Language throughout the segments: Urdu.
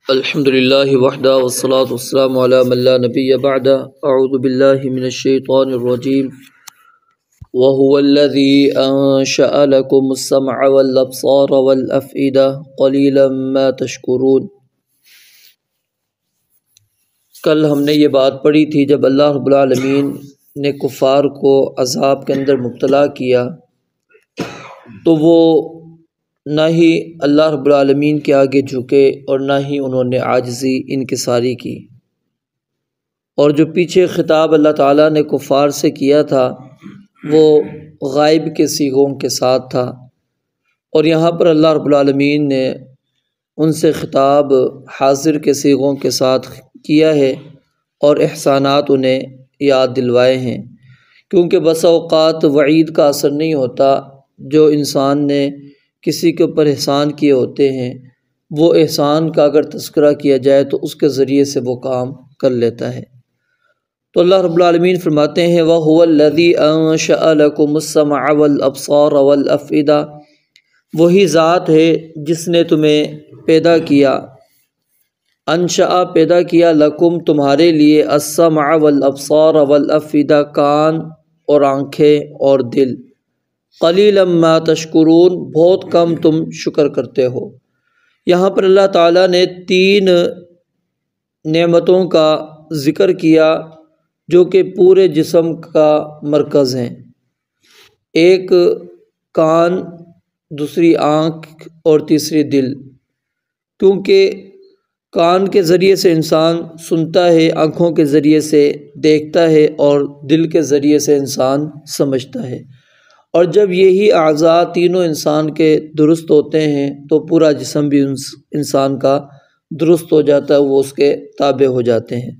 الحمد للہ وحدہ والصلاة والسلام علی من لا نبی بعدہ اعوذ باللہ من الشیطان الرجیم وهو الذی انشأ لکم السمع والابصار والافئدہ قلیلا ما تشکرون۔ کل ہم نے یہ بات پڑھی تھی جب اللہ رب العالمین نے کفار کو عذاب کے اندر مبتلا کیا تو وہ نہ ہی اللہ رب العالمین کے آگے جھکے اور نہ ہی انہوں نے عاجزی انکساری کی، اور جو پیچھے خطاب اللہ تعالیٰ نے کفار سے کیا تھا وہ غائب کے صیغوں کے ساتھ تھا، اور یہاں پر اللہ رب العالمین نے ان سے خطاب حاضر کے صیغوں کے ساتھ کیا ہے اور احسانات انہیں یاد دلوائے ہیں، کیونکہ بسا اوقات وعید کا اثر نہیں ہوتا، جو انسان نے کسی کے اوپر احسان کیے ہوتے ہیں وہ احسان کا اگر تذکرہ کیا جائے تو اس کے ذریعے سے وہ کام کر لیتا ہے۔ تو اللہ رب العالمین فرماتے ہیں وَهُوَ الَّذِي أَنشَأَ لَكُمُ السَّمْعَ وَالْأَبْصَارَ وَالْأَفْئِدَةَ، وہی ذات ہے جس نے تمہیں پیدا کیا، انشأ پیدا کیا، لکم تمہارے لیے، السمع والابصار والافئدہ کان اور آنکھیں اور دل، قلیلا ما تشکرون بہت کم تم شکر کرتے ہو۔ یہاں پر اللہ تعالیٰ نے تین نعمتوں کا ذکر کیا جو کہ پورے جسم کا مرکز ہیں، ایک کان، دوسری آنکھ اور تیسری دل، کیونکہ کان کے ذریعے سے انسان سنتا ہے، آنکھوں کے ذریعے سے دیکھتا ہے اور دل کے ذریعے سے انسان سمجھتا ہے، اور جب یہی اعضاء تینوں انسان کے درست ہوتے ہیں تو پورا جسم بھی انسان کا درست ہو جاتا ہے، وہ اس کے تابع ہو جاتے ہیں۔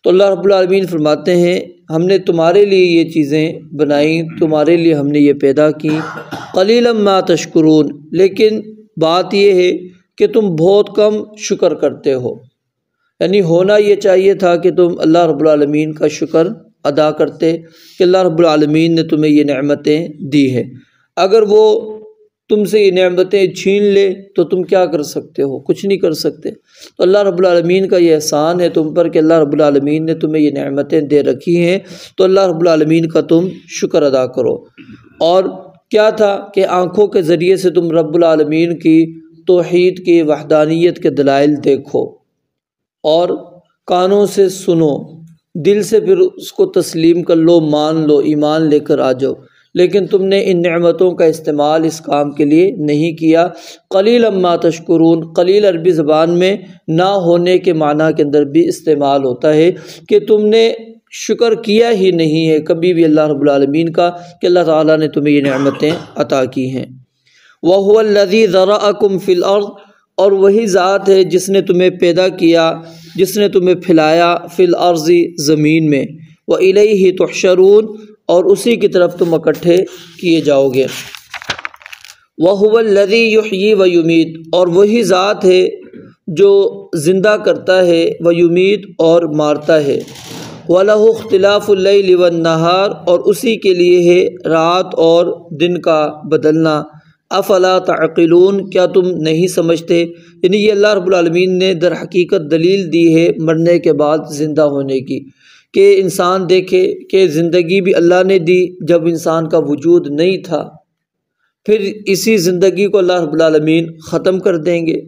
تو اللہ رب العالمین فرماتے ہیں ہم نے تمہارے لیے یہ چیزیں بنائیں، تمہارے لیے ہم نے یہ پیدا کی، قلیلا ما تشکرون، لیکن بات یہ ہے کہ تم بہت کم شکر کرتے ہو، یعنی ہونا یہ چاہیے تھا کہ تم اللہ رب العالمین کا شکر ادا کرتے کہ اللہ رب العالمین نے تمہیں یہ نعمتیں دی ہے۔ اگر وہ تم سے یہ نعمتیں چھین لے تو تم کیا کر سکتے ہو؟ کچھ نہیں کر سکتے۔ تو اللہ رب العالمین کا یہ احسان ہے تم پر کہ اللہ رب العالمین نے تمہیں یہ نعمتیں دے رکھی ہیں، تو اللہ رب العالمین کا تم شکر ادا کرو۔ اور کیا تھا کہ آنکھوں کے ذریعے سے تم رب العالمین کی توحید کی وحدانیت کے دلائل دیکھو، اور کانوں سے سنو، دل سے پھر اس کو تسلیم کر لو، مان لو، ایمان لے کر آ جاؤ، لیکن تم نے ان نعمتوں کا استعمال اس کام کے لیے نہیں کیا۔ قلیلا ما تشکرون، قلیل عربی زبان میں نہ ہونے کے معنی کے اندر بھی استعمال ہوتا ہے کہ تم نے شکر کیا ہی نہیں ہے کبھی بھی اللہ رب العالمین کا کہ اللہ تعالیٰ نے تمہیں یہ نعمتیں عطا کی ہیں۔ وَهُوَ الَّذِي ذَرَأَكُمْ فِي الْأَرْضِ، اور وہی ذات ہے جس نے تمہیں پیدا کیا، جس نے تمہیں پھیلایا، فی الارض زمین میں، وَإِلَيْهِ تُحْشَرُونَ اور اسی کی طرف تم اکٹھے کیے جاؤ گے۔ وَهُوَ الَّذِي يُحْيِي وَيُمِيتُ، اور وہی ذات ہے جو زندہ کرتا ہے، وَيُمِيتُ اور مارتا ہے، وَلَهُ اخْتِلَافُ اللَّيْلِ وَالنَّهَارِ اور اسی کے لیے ہے رات اور دن کا بدلنا۔ افلا تعقلون، کیا تم نہیں سمجھتے؟ یعنی یہ اللہ رب العالمین نے در حقیقت دلیل دی ہے مرنے کے بعد زندہ ہونے کی، کہ انسان دیکھے کہ زندگی بھی اللہ نے دی جب انسان کا وجود نہیں تھا، پھر اسی زندگی کو اللہ رب العالمین ختم کر دیں گے،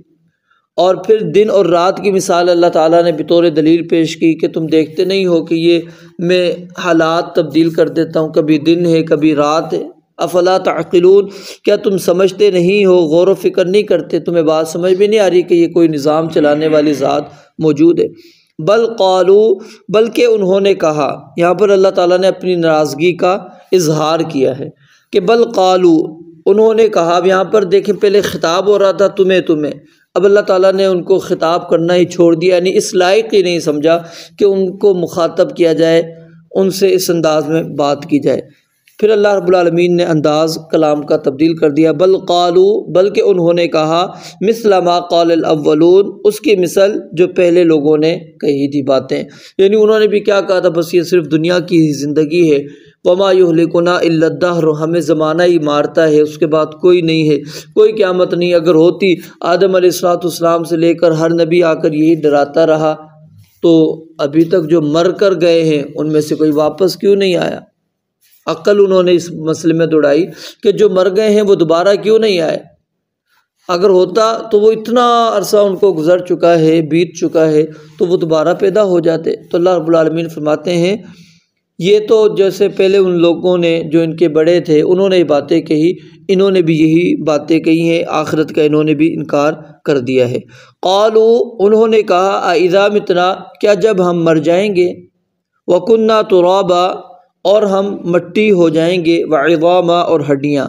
اور پھر دن اور رات کی مثال اللہ تعالیٰ نے بطور دلیل پیش کی کہ تم دیکھتے نہیں ہو کہ یہ میں حالات تبدیل کر دیتا ہوں، کبھی دن ہے کبھی رات ہے۔ افلا تعقلون، کیا تم سمجھتے نہیں ہو، غور و فکر نہیں کرتے، تمہیں بات سمجھ بھی نہیں آ رہی کہ یہ کوئی نظام چلانے والی ذات موجود ہے۔ بل قالوا، بلکہ انہوں نے کہا، یہاں پر اللہ تعالیٰ نے اپنی ناراضگی کا اظہار کیا ہے کہ بل قالوا، انہوں نے کہا۔ اب یہاں پر دیکھیں پہلے خطاب ہو رہا تھا تمہیں، اب اللہ تعالیٰ نے ان کو خطاب کرنا ہی چھوڑ دیا، یعنی اس لائق ہی نہیں سمجھا کہ ان کو مخاطب کیا جائے، ان سے اس انداز میں بات کی جائے۔ پھر اللہ رب العالمین نے انداز کلام کا تبدیل کر دیا، بل قالوا، بلکہ انہوں نے کہا، مثل ما قال الاولون، اس کی مثل جو پہلے لوگوں نے کہی تھی باتیں، یعنی انہوں نے بھی کیا کہا تھا، بس یہ صرف دنیا کی زندگی ہے، وما یہلکنا الا الدہر، ہمیں زمانہ ہی مارتا ہے، اس کے بعد کوئی نہیں ہے، کوئی قیامت نہیں۔ اگر ہوتی آدم علیہ السلام سے لے کر ہر نبی آ کر یہی ڈراتا رہا تو ابھی تک جو مر کر گئے ہیں ان میں سے کوئی واپس کیوں نہیں آیا؟ عقل انہوں نے اس مسئلے میں دوڑائی کہ جو مر گئے ہیں وہ دوبارہ کیوں نہیں آئے؟ اگر ہوتا تو وہ اتنا عرصہ ان کو گزر چکا ہے، بیت چکا ہے، تو وہ دوبارہ پیدا ہو جاتے۔ تو اللہ رب العالمین فرماتے ہیں یہ تو جیسے پہلے ان لوگوں نے جو ان کے بڑے تھے انہوں نے یہ باتیں کہی، انہوں نے بھی یہی باتیں کہی ہیں، آخرت کا انہوں نے بھی انکار کر دیا ہے۔ قالوا، انہوں نے کہا اذا متنا، کیا جب ہم مر جائیں گے، وکنا ترابا، اور ہم مٹی ہو جائیں گے، وعظاما، اور ہڈیاں،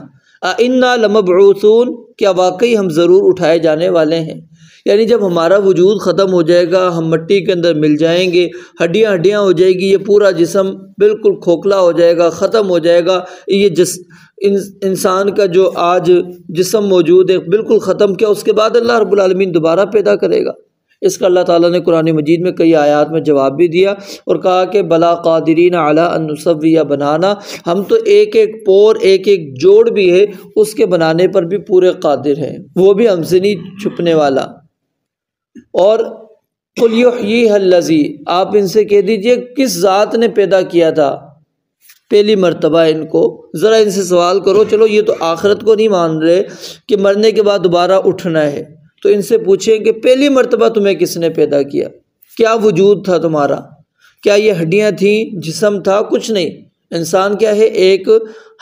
انا لمبعوثون، کیا واقعی ہم ضرور اٹھائے جانے والے ہیں؟ یعنی جب ہمارا وجود ختم ہو جائے گا، ہم مٹی کے اندر مل جائیں گے، ہڈیاں ہو جائے گی، یہ پورا جسم بالکل کھوکھلا ہو جائے گا، ختم ہو جائے گا، یہ انسان کا جو آج جسم موجود ہے بالکل ختم، کیا اس کے بعد اللہ رب العالمین دوبارہ پیدا کرے گا؟ اس کا اللہ تعالیٰ نے قرآن مجید میں کئی آیات میں جواب بھی دیا اور کہا کہ بلا قادرین علی ان نسوی بنانا، ہم تو ایک ایک پور، ایک ایک جوڑ بھی ہے اس کے بنانے پر بھی پورے قادر ہیں، وہ بھی ہم سے نہیں چھپنے والا۔ اور قل یحییھا الذی، آپ ان سے کہہ دیجئے کس ذات نے پیدا کیا تھا پہلی مرتبہ ان کو؟ ذرا ان سے سوال کرو، چلو یہ تو آخرت کو نہیں مان رہے کہ مرنے کے بعد دوبارہ اٹھنا ہے، تو ان سے پوچھیں کہ پہلی مرتبہ تمہیں کس نے پیدا کیا؟ کیا وجود تھا تمہارا؟ کیا یہ ہڈیاں تھیں، جسم تھا؟ کچھ نہیں۔ انسان کیا ہے؟ ایک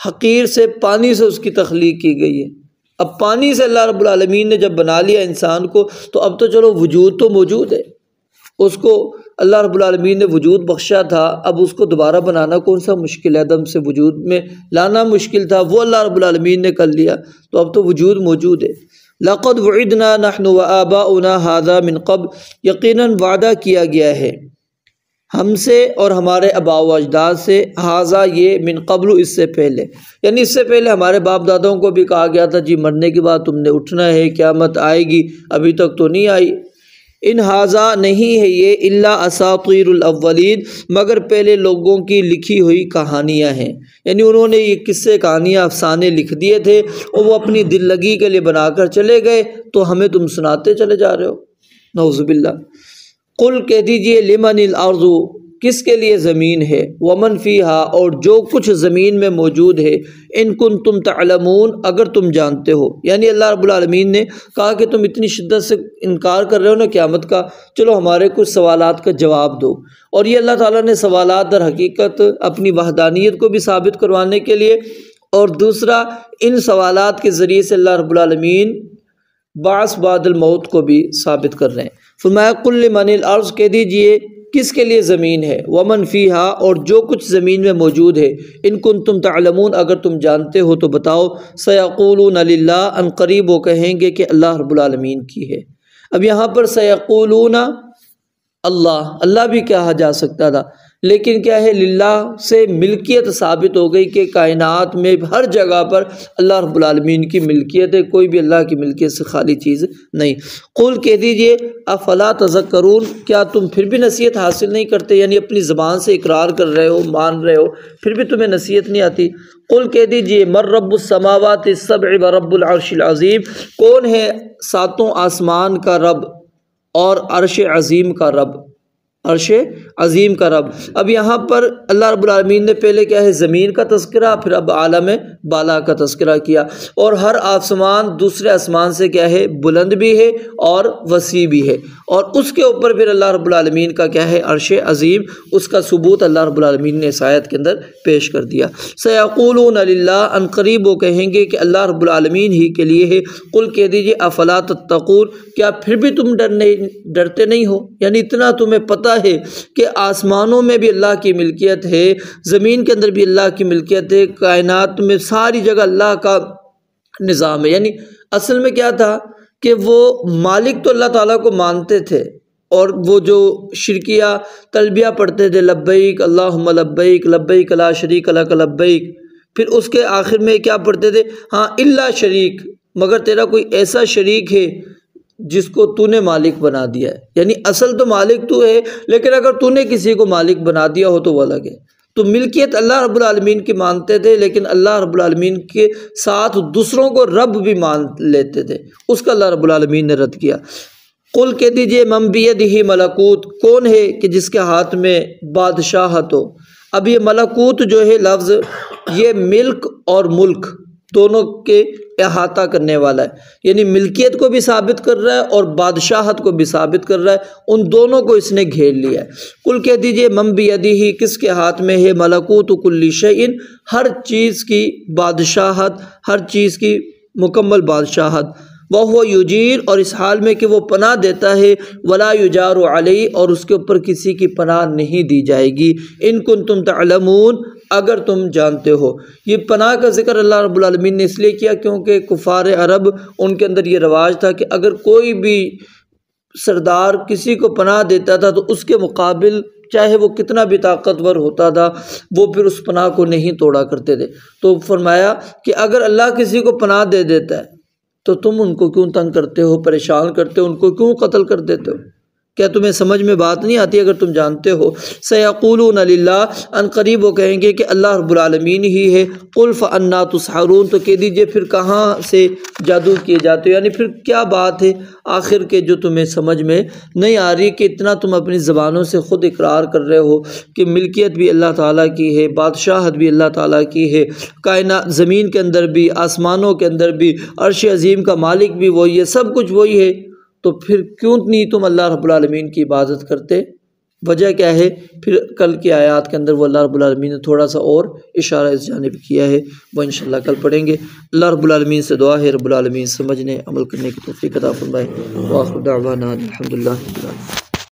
حقیر سے، پانی سے اس کی تخلیق کی گئی ہے۔ اب پانی سے اللہ رب العالمین نے جب بنا لیا انسان کو تو اب تو چلو وجود تو موجود ہے، اس کو اللہ رب العالمین نے وجود بخشا تھا، اب اس کو دوبارہ بنانا کون سا مشکل ہے؟ عدم سے وجود میں لانا مشکل تھا، وہ اللہ رب العالمین نے کر لیا، تو اب تو وجود موجود ہے۔ لقد وعدنا نحن وآباؤنا هذا من قبل، یقیناً وعدہ کیا گیا ہے ہم سے اور ہمارے آباء و اجداد سے، ہذا یہ، من قبل، اس سے پہلے، یعنی اس سے پہلے ہمارے باپ دادوں کو بھی کہا گیا تھا جی مرنے کے بعد تم نے اٹھنا ہے، قیامت آئے گی، ابھی تک تو نہیں آئی۔ ان ہذا، نہیں ہے یہ، الا اساطیر الاولین، مگر پہلے لوگوں کی لکھی ہوئی کہانیاں ہیں، یعنی انہوں نے یہ قصے، کہانیاں، افسانے لکھ دیے تھے اور وہ اپنی دل لگی کے لیے بنا کر چلے گئے، تو ہمیں تم سناتے چلے جا رہے ہو، نعوذ باللہ۔ قل، کہہ دیجئے، لمن الارض، کس کے لیے زمین ہے، ومن فیہا، اور جو کچھ زمین میں موجود ہے، ان کنتم تعلمون، اگر تم جانتے ہو۔ یعنی اللہ رب العالمین نے کہا کہ تم اتنی شدت سے انکار کر رہے ہو نا قیامت کا، چلو ہمارے کچھ سوالات کا جواب دو۔ اور یہ اللہ تعالیٰ نے سوالات در حقیقت اپنی وحدانیت کو بھی ثابت کروانے کے لیے، اور دوسرا ان سوالات کے ذریعے سے اللہ رب العالمین بعث بعد الموت کو بھی ثابت کر رہے ہیں۔ فرمایا قل لمن الارض، کہہ دیجئے کس کے لیے زمین ہے، ومن فیہا، اور جو کچھ زمین میں موجود ہے، ان کنتم تعلمون، اگر تم جانتے ہو تو بتاؤ، سیقولون للہ، ان قریب وہ کہیں گے کہ اللہ رب العالمین کی ہے۔ اب یہاں پر سیقولون اللہ بھی کہا جا سکتا تھا، لیکن کیا ہے، للہ سے ملکیت ثابت ہو گئی کہ کائنات میں ہر جگہ پر اللہ رب العالمین کی ملکیت ہے، کوئی بھی اللہ کی ملکیت سے خالی چیز نہیں۔ قل، کہہ دیجئے، افلا تذکرون، کیا تم پھر بھی نصیحت حاصل نہیں کرتے؟ یعنی اپنی زبان سے اقرار کر رہے ہو، مان رہے ہو، پھر بھی تمہیں نصیحت نہیں آتی۔ قل، کہہ دیجئے، من رب السماوات السبع ورب العرش العظیم، کون ہے ساتوں آسمان کا رب اور عرش عظیم کا رب، عرش عظیم کا رب۔ اب یہاں پر اللہ رب العالمین نے پہلے کیا ہے، زمین کا تذکرہ، پھر اب عالم بالا کا تذکرہ کیا، اور ہر آسمان دوسرے آسمان سے کیا ہے، بلند بھی ہے اور وسیع بھی ہے، اور اس کے اوپر پھر اللہ رب العالمین کا کیا ہے، عرش عظیم، اس کا ثبوت اللہ رب العالمین نے اس آیت کے اندر پیش کر دیا۔ سیقولون للہ، ان قریب وہ کہیں گے کہ اللہ رب العالمین ہی کے لیے ہے۔ قل، کہہ دیجئے، افلا تتقون، کیا پھر بھی تم ڈرتے نہیں ہو؟ یعنی اتنا تمہیں پتہ ہے کہ آسمانوں میں بھی اللہ کی ملکیت ہے، زمین کے اندر بھی اللہ کی ملکیت ہے، کائنات میں ساری جگہ اللہ کا نظام ہے۔ یعنی اصل میں کیا تھا کہ وہ مالک تو اللہ تعالیٰ کو مانتے تھے، اور وہ جو شرکیہ تلبیہ پڑھتے تھے، لبیک اللہم لبیک، لبیک لا شریک لک لبیک، پھر اس کے آخر میں کیا پڑھتے تھے، ہاں الا شریک، مگر تیرا کوئی ایسا شریک ہے جس کو تو نے مالک بنا دیا ہے۔ یعنی اصل تو مالک تو ہے، لیکن اگر تو نے کسی کو مالک بنا دیا ہو تو وہ الگ ہے۔ تو ملکیت اللہ رب العالمین کی مانتے تھے، لیکن اللہ رب العالمین کے ساتھ دوسروں کو رب بھی مان لیتے تھے، اس کا اللہ رب العالمین نے رد کیا۔ قل کہہ دیجئے من بیدہ ملکوت، کون ہے کہ جس کے ہاتھ میں بادشاہت ہو۔ اب یہ ملکوت جو ہے لفظ، یہ ملک اور ملک دونوں کے احاطہ کرنے والا ہے، یعنی ملکیت کو بھی ثابت کر رہا ہے اور بادشاہت کو بھی ثابت کر رہا ہے، ان دونوں کو اس نے گھیر لیا ہے۔ قل کہہ دیجئے من بیدہ، کس کے ہاتھ میں ہے ملکوت کل شیء، ہر چیز کی بادشاہت، ہر چیز کی مکمل بادشاہت، وَهُوَ يُجِيرُ، اور اس حال میں کہ وہ پناہ دیتا ہے، وَلَا يُجَارُ عَلَيْهِ، اور اس کے اوپر کسی کی پناہ نہیں دی جائے گی، إِن كُنتُمْ تَعْلَمُونَ، اگر تم جانتے ہو۔ یہ پناہ کا ذکر اللہ رب العالمین نے اس لیے کیا کیونکہ کفار عرب، ان کے اندر یہ رواج تھا کہ اگر کوئی بھی سردار کسی کو پناہ دیتا تھا تو اس کے مقابل چاہے وہ کتنا بھی طاقتور ہوتا تھا، وہ پھر اس پناہ کو نہیں توڑا کرتے تھے۔ تو فرمایا کہ اگر اللہ کسی کو پناہ دے دیتا ہے تو تم ان کو کیوں تنگ کرتے ہو، پریشان کرتے ہو، ان کو کیوں قتل کر دیتے ہو؟ کیا تمہیں سمجھ میں بات نہیں آتی اگر تم جانتے ہو؟ سیقولون للہ، ان قریب وہ کہیں گے کہ اللہ رب العالمین ہی ہے۔ قل فانا تسحرون، تو کہہ دیجئے پھر کہاں سے جادو کیے جاتے ہو، یعنی پھر کیا بات ہے آخر کے جو تمہیں سمجھ میں نہیں آ رہی، کہ اتنا تم اپنی زبانوں سے خود اقرار کر رہے ہو کہ ملکیت بھی اللہ تعالیٰ کی ہے، بادشاہت بھی اللہ تعالیٰ کی ہے، کائنات زمین کے اندر بھی، آسمانوں کے اندر بھی، عرش عظیم کا مالک بھی وہی ہے، سب کچھ وہی ہے، تو پھر کیوں نہیں تم اللہ رب العالمین کی عبادت کرتے؟ وجہ کیا ہے؟ پھر کل کی آیات کے اندر وہ اللہ رب العالمین نے تھوڑا سا اور اشارہ اس جانب کیا ہے، وہ انشاءاللہ کل پڑھیں گے۔ اللہ رب العالمین سے دعا ہے رب العالمین سمجھنے عمل کرنے کی توفیق عطا فرمائے۔ وآخر دعوانا الحمدللہ رب العالمین۔